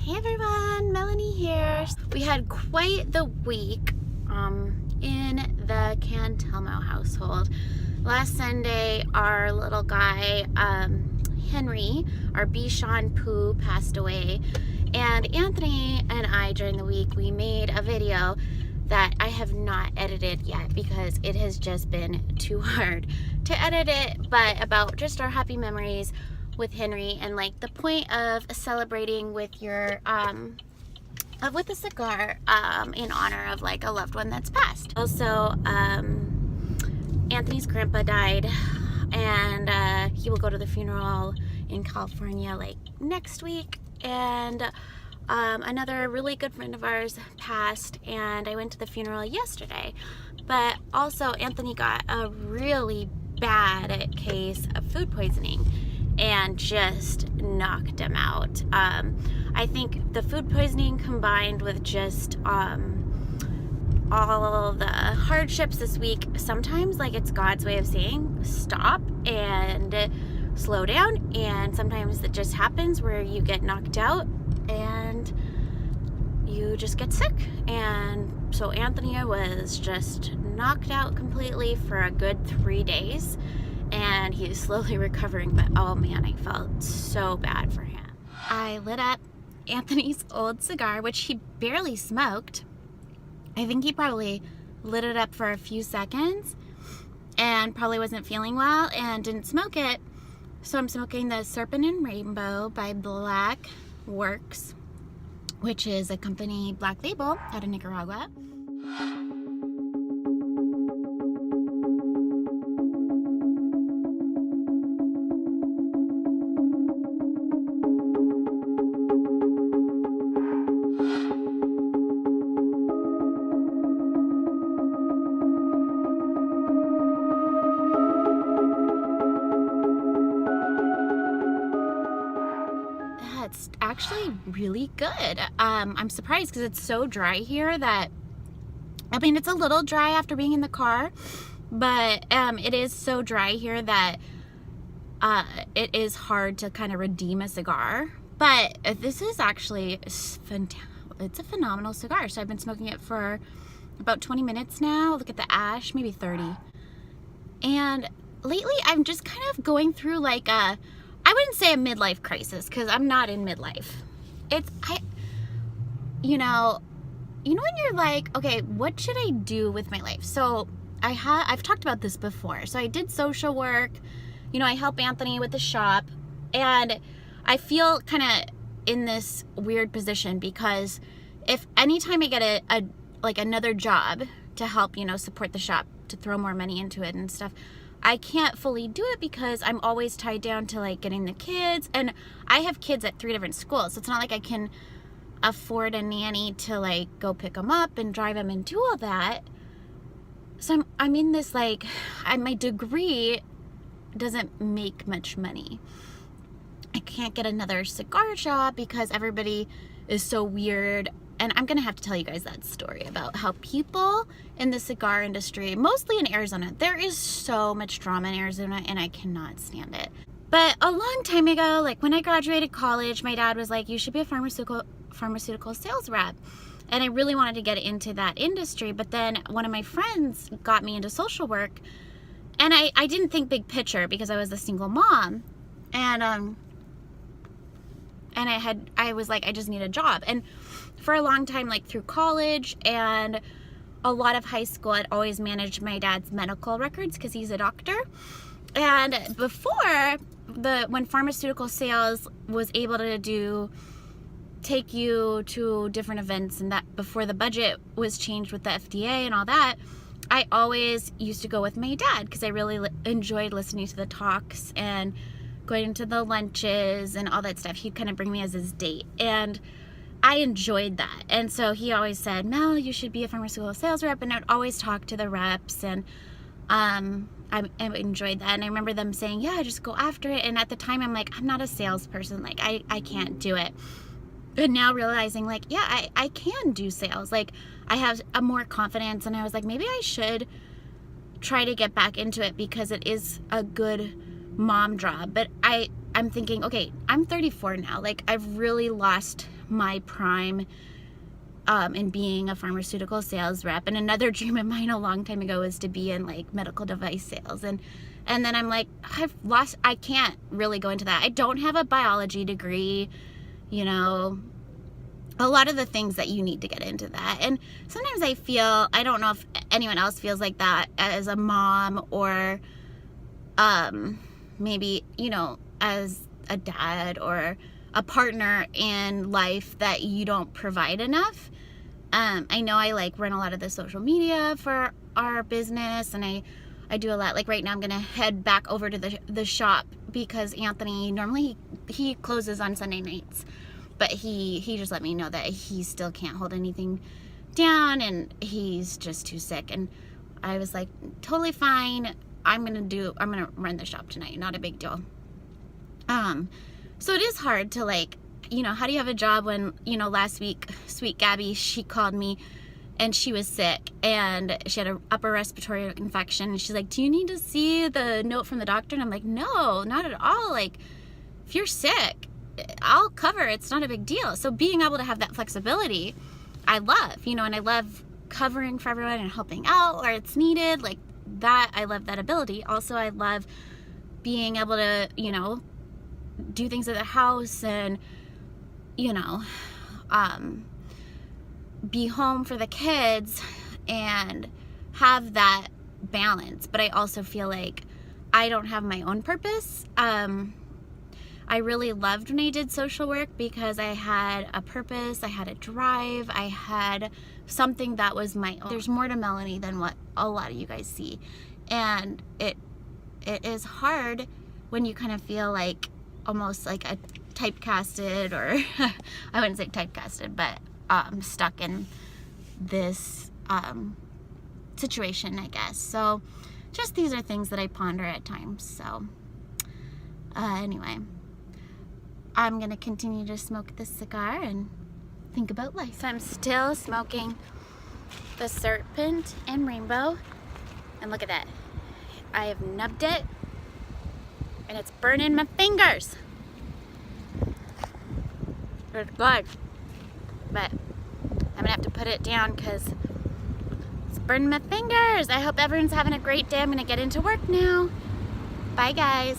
Hey everyone, Melanie here. We had quite the week in the Cantelmo household. Last Sunday, our little guy, Henry, our Bichon Poo, passed away. And Anthony and I, during the week, we made a video that I have not edited yet because it has just been too hard to edit it, but about just our happy memories with Henry and like the point of celebrating with your with a cigar in honor of like a loved one that's passed. Also, Anthony's grandpa died, and he will go to the funeral in California like next week. And another really good friend of ours passed, and I went to the funeral yesterday. But also Anthony got a really bad case of food poisoning and just knocked him out. I think the food poisoning combined with just all the hardships this week, sometimes like it's God's way of saying stop and slow down, and sometimes it just happens where you get knocked out and you just get sick. And so Anthony was just knocked out completely for a good 3 days, and he's slowly recovering, but oh man, I felt so bad for him. I lit up Anthony's old cigar, which he barely smoked. I think he probably lit it up for a few seconds and probably wasn't feeling well and didn't smoke it. So I'm smoking the Serpent and Rainbow by Black Works, which is a company black label out of Nicaragua. It's actually really good. I'm surprised because it's so dry here that, I mean, it's a little dry after being in the car, but it is so dry here that it is hard to kind of redeem a cigar. But this is actually it's a phenomenal cigar. So I've been smoking it for about 20 minutes now. Look at the ash, maybe 30. And lately I'm just kind of going through like I wouldn't say a midlife crisis, because I'm not in midlife. You know when you're like, okay, what should I do with my life? So I've talked about this before. So I did social work, I help Anthony with the shop, and I feel kind of in this weird position because if anytime I get like another job to help, support the shop, to throw more money into it and stuff, I can't fully do it because I'm always tied down to like getting the kids, and I have kids at 3 different schools, so it's not like I can afford a nanny to like go pick them up and drive them and do all that. So I'm in this like, my degree doesn't make much money. I can't get another cigar shop because everybody is so weird. And I'm going to have to tell you guys that story about how people in the cigar industry, mostly in Arizona, there is so much drama in Arizona and I cannot stand it. But a long time ago, like when I graduated college, my dad was like, you should be a pharmaceutical sales rep. And I really wanted to get into that industry. But then one of my friends got me into social work, and I didn't think big picture because I was a single mom. And I was like, I just need a job. And for a long time, like through college and a lot of high school, I'd always managed my dad's medical records because he's a doctor. And before when pharmaceutical sales was able to take you to different events, and that before the budget was changed with the FDA and all that, I always used to go with my dad because I really enjoyed listening to the talks and going to the lunches and all that stuff. He'd kind of bring me as his date, and I enjoyed that. And so he always said, Mel, you should be a pharmaceutical sales rep, and I'd always talk to the reps, and I enjoyed that. And I remember them saying, yeah, just go after it. And at the time I'm like, I'm not a salesperson, like I can't do it. But now realizing like, yeah, I can do sales, like I have a more confidence, and I was like, maybe I should try to get back into it because it is a good mom job. But I'm thinking, okay, I'm 34 now. Like, I've really lost my prime in being a pharmaceutical sales rep. And another dream of mine a long time ago was to be in like medical device sales. And then I'm like, I can't really go into that. I don't have a biology degree, you know, a lot of the things that you need to get into that. And sometimes I feel, I don't know if anyone else feels like that as a mom, or maybe, you know, as a dad or a partner in life, that you don't provide enough. I know I like run a lot of the social media for our business, and I do a lot. Like right now I'm gonna head back over to the shop because Anthony, normally he closes on Sunday nights, but he just let me know that he still can't hold anything down and he's just too sick. And I was like, totally fine. I'm gonna run the shop tonight. Not a big deal. So it is hard to, like, you know, how do you have a job when, you know, last week, sweet Gabby, she called me and she was sick and she had an upper respiratory infection. And she's like, do you need to see the note from the doctor? And I'm like, no, not at all. Like, if you're sick, I'll cover. It's not a big deal. So being able to have that flexibility, I love, you know, and I love covering for everyone and helping out where it's needed. Like that, I love that ability. Also, I love being able to, you know, do things at the house and, you know, be home for the kids and have that balance. But I also feel like I don't have my own purpose. I really loved when I did social work because I had a purpose, I had a drive, I had something that was my own. There's more to Melanie than what a lot of you guys see. And it is hard when you kind of feel like almost like a typecasted, or I wouldn't say typecasted, but stuck in this situation, I guess. So just these are things that I ponder at times. So anyway, I'm gonna continue to smoke this cigar and think about life. So I'm still smoking the Serpent and Rainbow, and look at that. I have nubbed it and it's burning my fingers. It's good, but I'm gonna have to put it down because it's burning my fingers. I hope everyone's having a great day. I'm gonna get into work now. Bye guys.